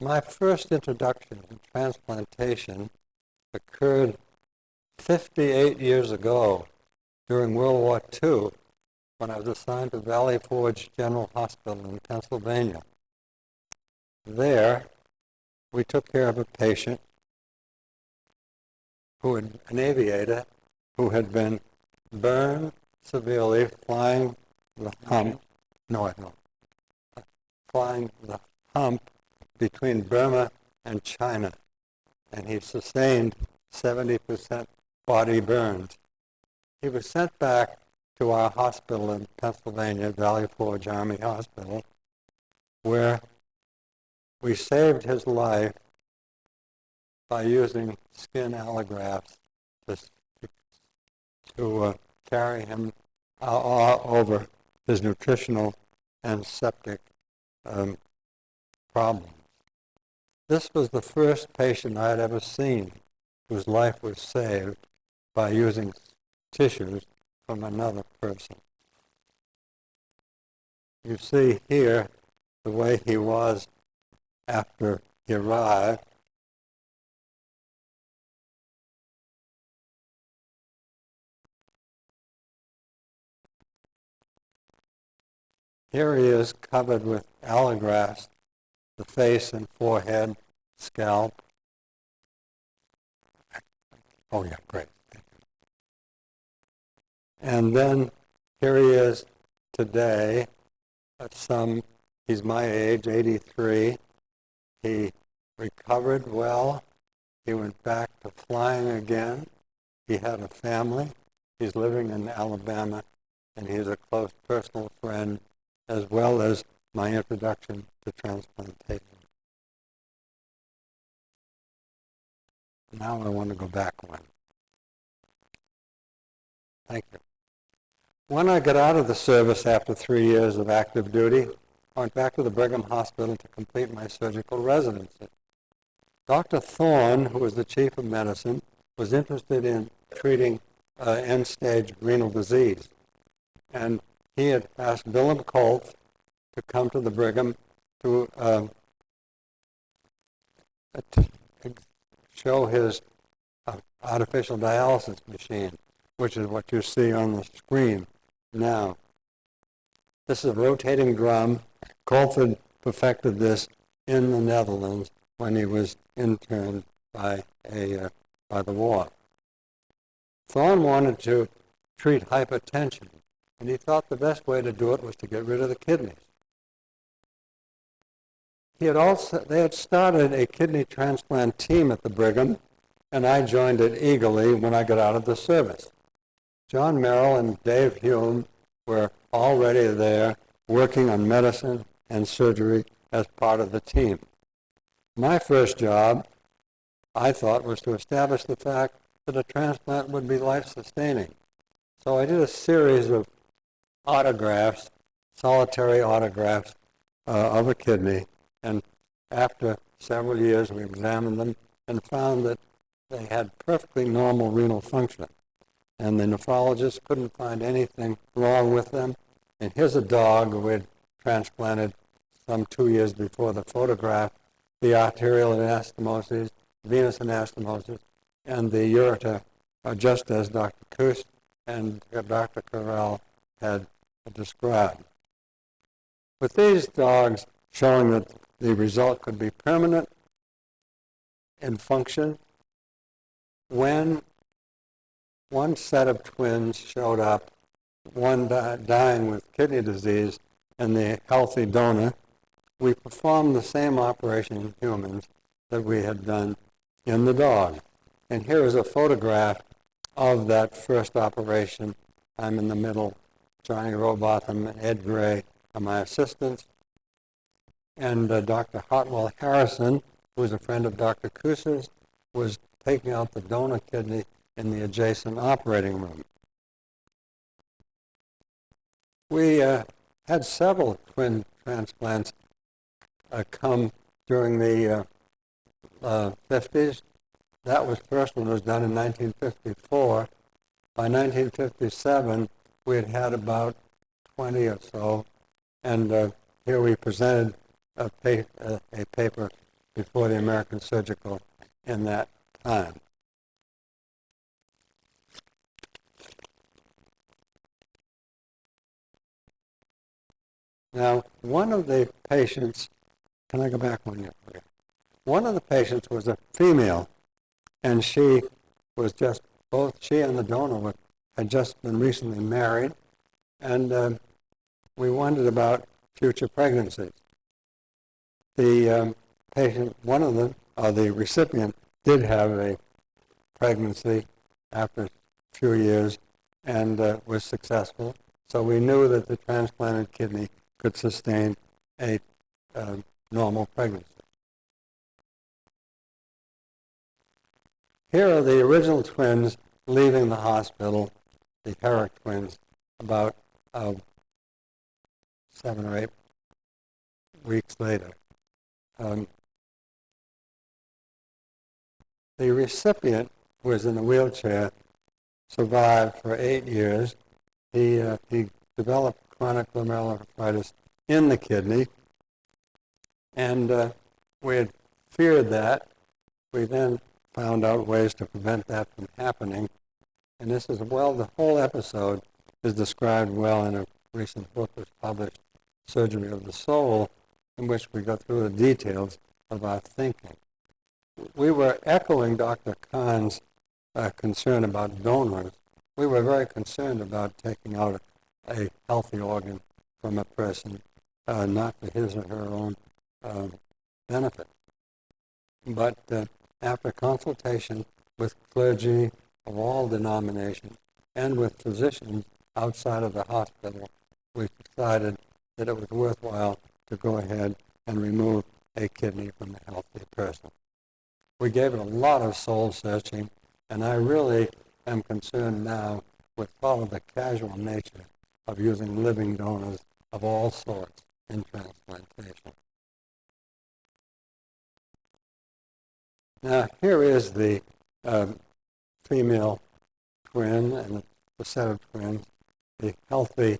My first introduction to transplantation occurred 58 years ago during World War II when I was assigned to Valley Forge General Hospital in Pennsylvania. There, we took care of a patient an aviator who had been burned severely flying the hump, flying the hump between Burma and China, and he sustained 70% body burns. He was sent back to our hospital in Pennsylvania, Valley Forge Army Hospital, where we saved his life by using skin allografts to carry him over his nutritional and septic problems. This was the first patient I had ever seen whose life was saved by using tissues from another person. You see here the way he was after he arrived. Here he is covered with allografts, the face and forehead, scalp. Oh yeah, great. And then here he is today he's my age, 83. He recovered well. He went back to flying again. He had a family. He's living in Alabama, and he's a close personal friend, as well as my introduction to transplantation. Now I want to go back one. Thank you. When I got out of the service after 3 years of active duty, I went back to the Brigham Hospital to complete my surgical residency. Dr. Thorne, who was the chief of medicine, was interested in treating end-stage renal disease. And he had asked Willem Kolff to come to the Brigham to show his artificial dialysis machine, which is what you see on the screen now. This is a rotating drum. Kolff had perfected this in the Netherlands when he was interned by the war. Thorne wanted to treat hypertension, and he thought the best way to do it was to get rid of the kidneys. They had started a kidney transplant team at the Brigham, and I joined it eagerly when I got out of the service. John Merrill and Dave Hume were already there working on medicine and surgery as part of the team. My first job, I thought, was to establish the fact that a transplant would be life-sustaining. So I did a series of autographs, solitary autographs of a kidney, and after several years we examined them and found that they had perfectly normal renal function. And the nephrologist couldn't find anything wrong with them. And here's a dog who had transplanted some 2 years before the photograph, the arterial anastomosis, venous anastomosis, and the ureter, just as Dr. Kuss and Dr. Carell had described. With these dogs showing that the result could be permanent in function, when one set of twins showed up, one dying with kidney disease and the healthy donor, we performed the same operation in humans that we had done in the dog. And here is a photograph of that first operation. I'm in the middle. Johnny Robotham and Ed Gray are my assistants. And Dr. Hartwell Harrison, who was a friend of Dr. Kuss's, was taking out the donor kidney in the adjacent operating room. We had several twin transplants come during the 50s. That first one was done in 1954. By 1957, we had had about 20 or so, and here we presented a paper before the American Surgical in that time. Now, one of the patients, can I go back one year? One of the patients was a female, and she was just, both she and the donor had just been recently married, and we wondered about future pregnancies. The patient, one of them, the recipient, did have a pregnancy after a few years and was successful. So we knew that the transplanted kidney could sustain a normal pregnancy. Here are the original twins leaving the hospital, the Herrick twins, about 7 or 8 weeks later. The recipient was in a wheelchair, survived for 8 years. He developed chronic glomerulonephritis in the kidney, and we had feared that. We then found out ways to prevent that from happening, and this is, well, the whole episode is described well in a recent book that was published, Surgery of the Soul, in which we go through the details of our thinking. We were echoing Dr. Kahn's concern about donors. We were very concerned about taking out a healthy organ from a person, not for his or her own benefit. But after consultation with clergy of all denominations and with physicians outside of the hospital, we decided that it was worthwhile to go ahead and remove a kidney from a healthy person. We gave it a lot of soul searching, and I really am concerned now with all of the casual nature of using living donors of all sorts in transplantation. Now, here is the female twin and the set of twins. The healthy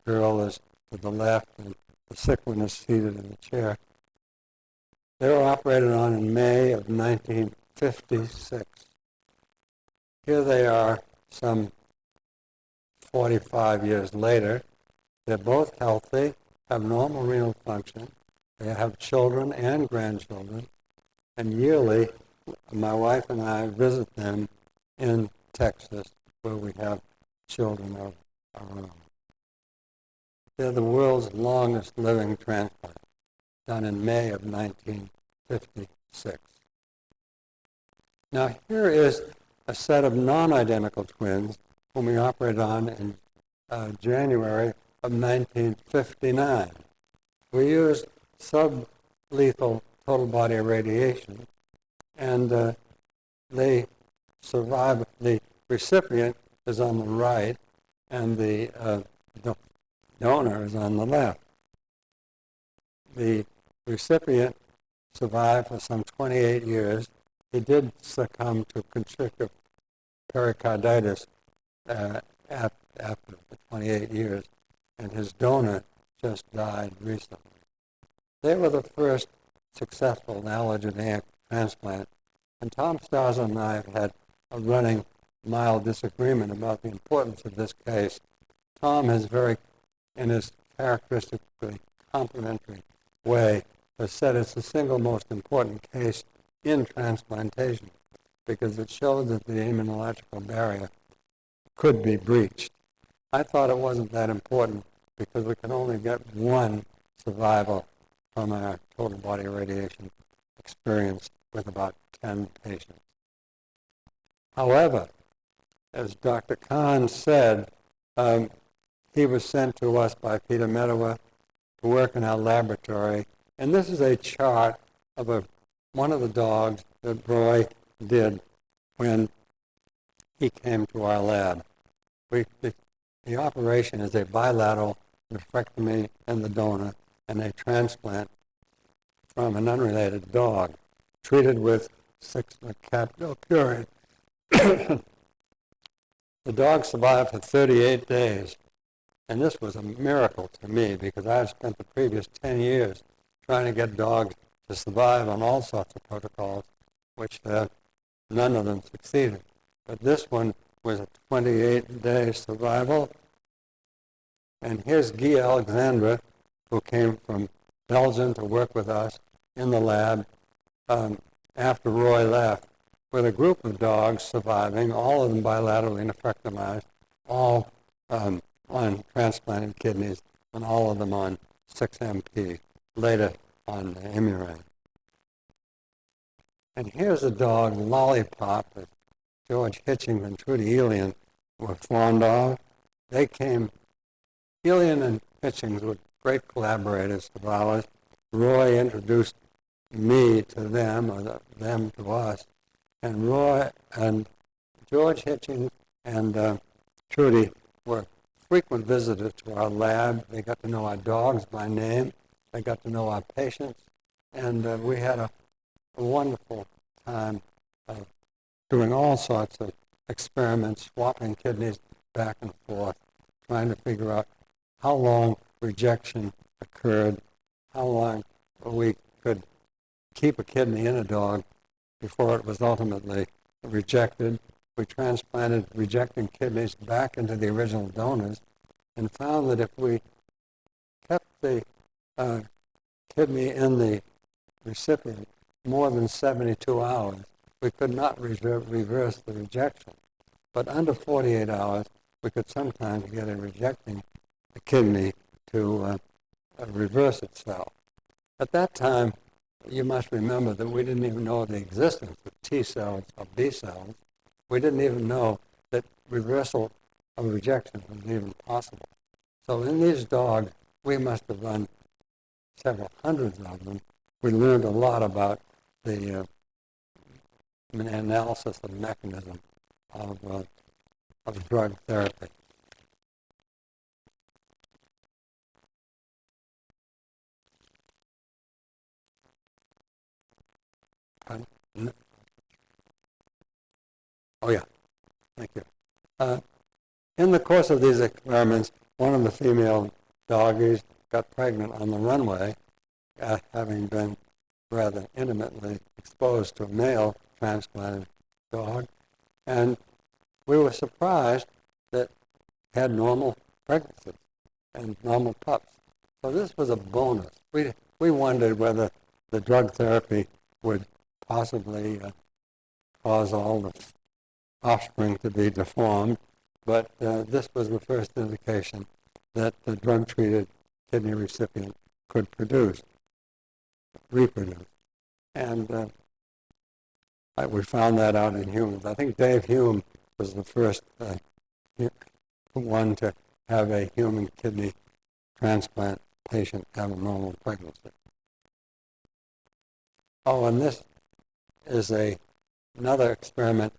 girl is to the left, and the sick one is seated in the chair. They were operated on in May of 1956. Here they are some 45 years later. They're both healthy, have normal renal function. They have children and grandchildren. And yearly, my wife and I visit them in Texas, where we have children of our own. They're the world's longest living transplant, done in May of 1956. Now, here is a set of non-identical twins whom we operated on in January of 1959. We used sublethal total body irradiation, and they survived. The recipient is on the right, and the donor is on the left. The recipient survived for some 28 years. He did succumb to constrictive pericarditis after the 28 years, and his donor just died recently. They were the first successful allogeneic transplant, and Tom Starza and I have had a running mild disagreement about the importance of this case. Tom has very, in his characteristically complimentary way, has said it's the single most important case in transplantation because it showed that the immunological barrier could be breached. I thought it wasn't that important because we can only get one survival from our total body irradiation experience with about 10 patients. However, as Dr. Kahn said, he was sent to us by Peter Medawar to work in our laboratory, and this is a chart of one of the dogs that Roy did when he came to our lab. The operation is a bilateral nephrectomy in the donor and a transplant from an unrelated dog treated with 6-methcaptopurine. The dog survived for 38 days, and this was a miracle to me because I've spent the previous 10 years trying to get dogs to survive on all sorts of protocols, which none of them succeeded. But this one was a 28-day survival. And here's Guy Alexandre, who came from Belgium to work with us in the lab after Roy left, with a group of dogs surviving, all of them bilaterally nephrectomized, all on transplanted kidneys, and all of them on 6-MP, later on Immuran. And here's a dog, Lollipop, that George Hitchings and Trudy Elian were fond of. They came, Elian and Hitchings were great collaborators of ours. Roy introduced me to them, or them to us. And Roy and George Hitchings and Trudy were frequent visitors to our lab. They got to know our dogs by name. They got to know our patients. And we had a wonderful time doing all sorts of experiments, swapping kidneys back and forth, trying to figure out how long rejection occurred, how long we could keep a kidney in a dog before it was ultimately rejected. We transplanted rejecting kidneys back into the original donors and found that if we kept the kidney in the recipient more than 72 hours, we could not reverse the rejection. But under 48 hours, we could sometimes get a rejecting kidney to reverse itself. At that time, you must remember that we didn't even know the existence of T cells or B cells. We didn't even know that reversal of rejection was even possible. So in these dogs, we must have run several hundreds of them. We learned a lot about the analysis of mechanism of drug therapy. Oh yeah, thank you. In the course of these experiments, one of the female doggies got pregnant on the runway, having been rather intimately exposed to a male transplanted dog, and we were surprised that it had normal pregnancies and normal pups. So this was a bonus. We wondered whether the drug therapy would possibly cause all the offspring to be deformed, but this was the first indication that the drug-treated kidney recipient could reproduce. And we found that out in humans. I think Dave Hume was the first one to have a human kidney transplant patient have a normal pregnancy. Oh, and this is another experiment